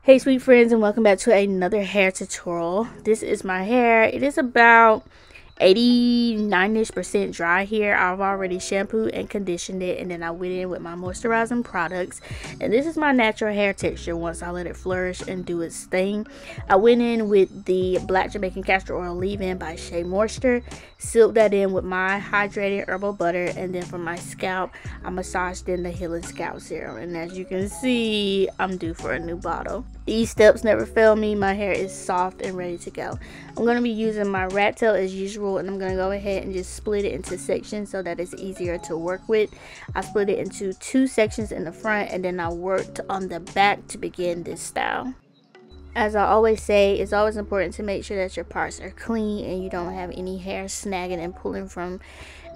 Hey sweet friends, and welcome back to another hair tutorial. This is my hair. It is about 89ish% dry here. I've already shampooed and conditioned it, and then I went in with my moisturizing products, and this is my natural hair texture once I let it flourish and do its thing. I went in with the Black Jamaican Castor Oil Leave-In by Shea Moisture, sealed that in with my hydrated herbal butter, and then for my scalp I massaged in the Healing Scalp Serum, and as you can see, I'm due for a new bottle. These steps never fail me. My hair is soft and ready to go. I'm going to be using my rat tail as usual, and I'm going to go ahead and just split it into sections so that it's easier to work with. I split it into 2 sections in the front, and then I worked on the back to begin this style. As I always say, it's always important to make sure that your parts are clean and you don't have any hair snagging and pulling from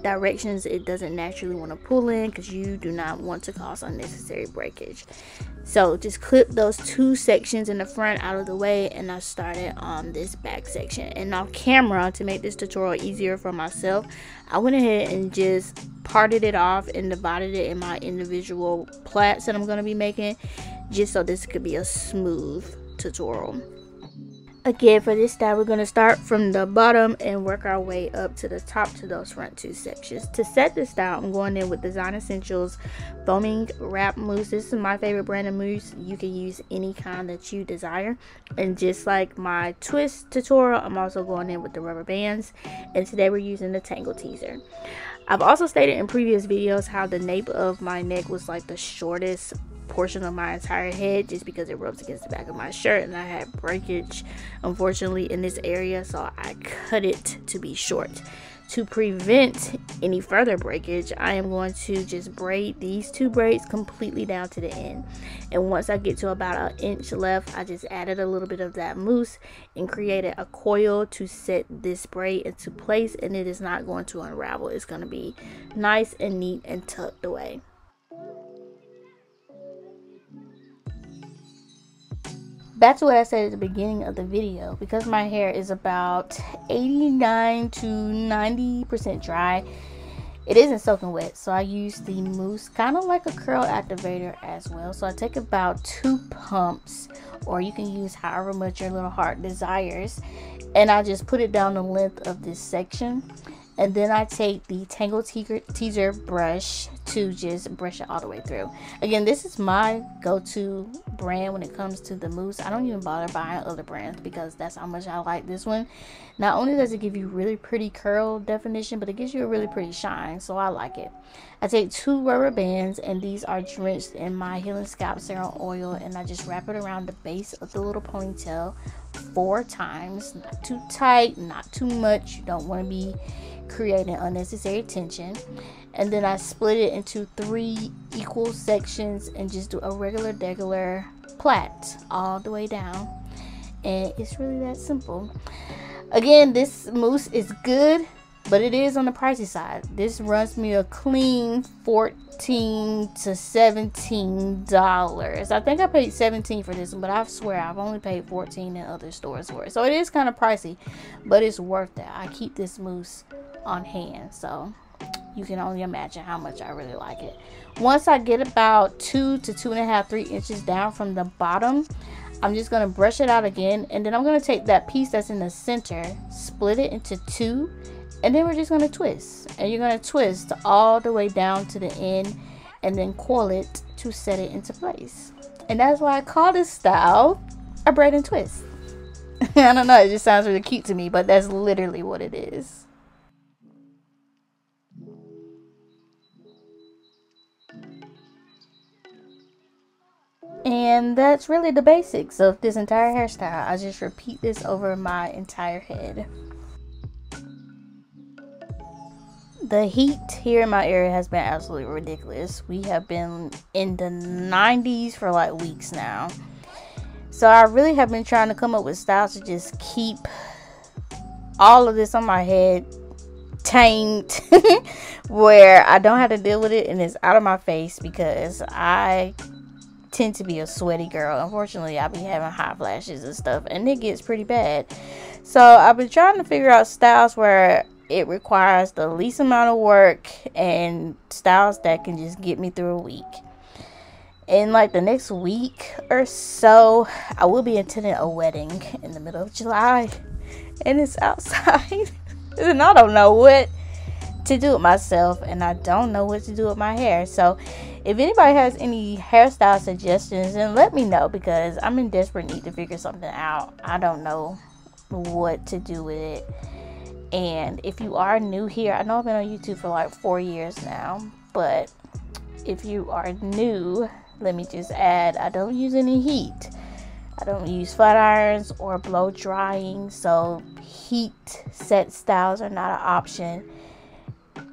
directions it doesn't naturally want to pull in, because you do not want to cause unnecessary breakage. So just clip those 2 sections in the front out of the way, and I started on this back section. And off camera, to make this tutorial easier for myself, I went ahead and just parted it off and divided it in my individual plaits that I'm going to be making, just so this could be a smooth tutorial. Again, for this style, we're going to start from the bottom and work our way up to the top to those front 2 sections. To set this style, I'm going in with Design Essentials Foaming Wrap Mousse. This is my favorite brand of mousse. You can use any kind that you desire. And just like my twist tutorial, I'm also going in with the rubber bands. And today we're using the Tangle Teaser. I've also stated in previous videos how the nape of my neck was like the shortest portion of my entire head, just because it rubs against the back of my shirt, and I had breakage unfortunately in this area, so I cut it to be short. To prevent any further breakage, I am going to just braid these 2 braids completely down to the end, and once I get to about 1 inch left, I just added a little bit of that mousse and created a coil to set this braid into place, and it is not going to unravel. It's going to be nice and neat and tucked away. Back to what I said at the beginning of the video, because my hair is about 89 to 90% dry, it isn't soaking wet, so I use the mousse kind of like a curl activator as well. So I take about 2 pumps, or you can use however much your little heart desires, and I just put it down the length of this section. And then I take the Tangle Teaser brush to just brush it all the way through. Again, this is my go-to brand when it comes to the mousse. I don't even bother buying other brands because that's how much I like this one. Not only does it give you really pretty curl definition, but it gives you a really pretty shine, so I like it. I take 2 rubber bands, and these are drenched in my Healing Scalp Serum oil, and I just wrap it around the base of the little ponytail 4 times. Not too tight, not too much. You don't want to be creating unnecessary tension. And then I split it into 3 equal sections and just do a regular plait all the way down, and it's really that simple. Again, this mousse is good, but it is on the pricey side. This runs me a clean $14 to $17. I think I paid $17 for this one, but I swear I've only paid $14 in other stores for it. So it is kind of pricey, but it's worth it. I keep this mousse on hand, so you can only imagine how much I really like it. Once I get about 2 to 2.5, 3 inches down from the bottom, I'm just going to brush it out again, and then I'm going to take that piece that's in the center, split it into 2, and then we're just going to twist. And you're going to twist all the way down to the end, and then coil it to set it into place. And that's why I call this style a braid and twist. I don't know, it just sounds really cute to me, but that's literally what it is. And that's really the basics of this entire hairstyle. I just repeat this over my entire head. The heat here in my area has been absolutely ridiculous. We have been in the 90s for like weeks now. So I really have been trying to come up with styles to just keep all of this on my head tamed where I don't have to deal with it and it's out of my face, because I tend to be a sweaty girl. Unfortunately, I be having hot flashes and stuff, and it gets pretty bad. So I've been trying to figure out styles where it requires the least amount of work and styles that can just get me through a week. In like the next week or so, I will be attending a wedding in the middle of July, and it's outside. And I don't know what to do with myself, and I don't know what to do with my hair. So if anybody has any hairstyle suggestions, then let me know, because I'm in desperate need to figure something out. I don't know what to do with it. And if you are new here, I know I've been on YouTube for like 4 years now, but if you are new, let me just add, I don't use any heat. I don't use flat irons or blow drying, so heat set styles are not an option.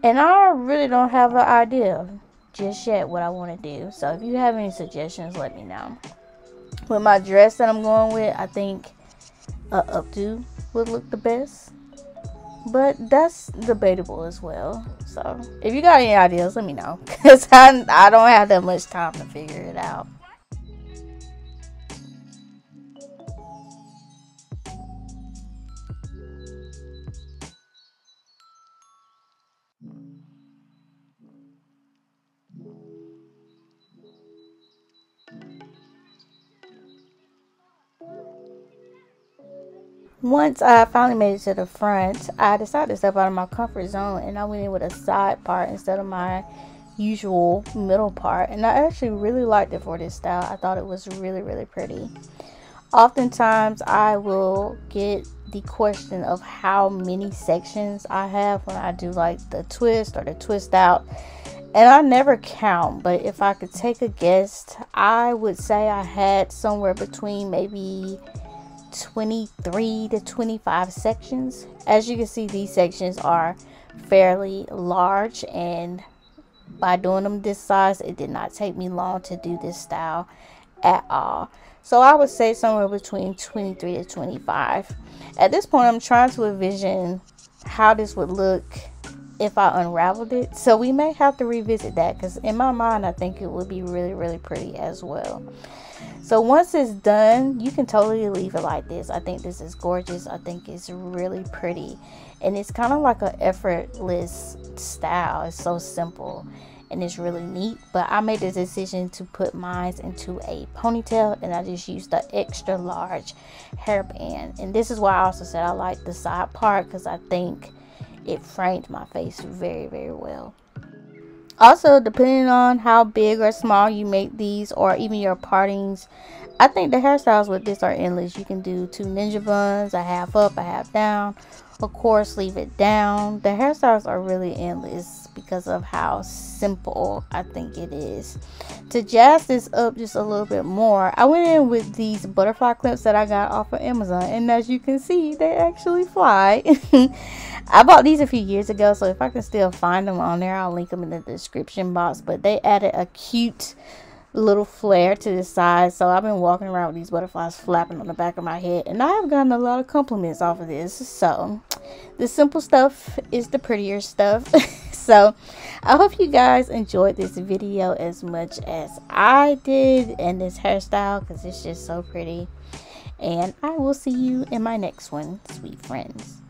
And I really don't have an idea just yet what I want to do. So if you have any suggestions, let me know. With my dress that I'm going with, I think a updo would look the best, but that's debatable as well. So if you got any ideas, let me know, because I don't have that much time to figure it out. Once I finally made it to the front, I decided to step out of my comfort zone, and I went in with a side part instead of my usual middle part, and I actually really liked it for this style. I thought it was really, really pretty. Oftentimes I will get the question of how many sections I have when I do like the twist or the twist out, and I never count, but if I could take a guess, I would say I had somewhere between maybe 23 to 25 sections. As you can see, these sections are fairly large, and by doing them this size, it did not take me long to do this style at all. So I would say somewhere between 23 to 25. At this point, I'm trying to envision how this would look if I unraveled it. So we may have to revisit that, because in my mind, I think it would be really, really pretty as well. So once it's done, you can totally leave it like this. I think this is gorgeous. I think it's really pretty. And it's kind of like an effortless style. It's so simple and it's really neat. But I made the decision to put mine into a ponytail, and I just used the extra large hairband. And this is why I also said I like the side part, because I think it framed my face very, very well. Also, depending on how big or small you make these, or even your partings, I think the hairstyles with this are endless. You can do 2 ninja buns, a half up, a half down, of course leave it down. The hairstyles are really endless because of how simple I think it is. To jazz this up just a little bit more, I went in with these butterfly clips that I got off of Amazon, and as you can see, they actually fly. I bought these a few years ago, so if I can still find them on there, I'll link them in the description box. But they added a cute little flare to the side, so I've been walking around with these butterflies flapping on the back of my head, and I have gotten a lot of compliments off of this. So the simple stuff is the prettier stuff. So I hope you guys enjoyed this video as much as I did, and this hairstyle, because it's just so pretty. And I will see you in my next one, sweet friends.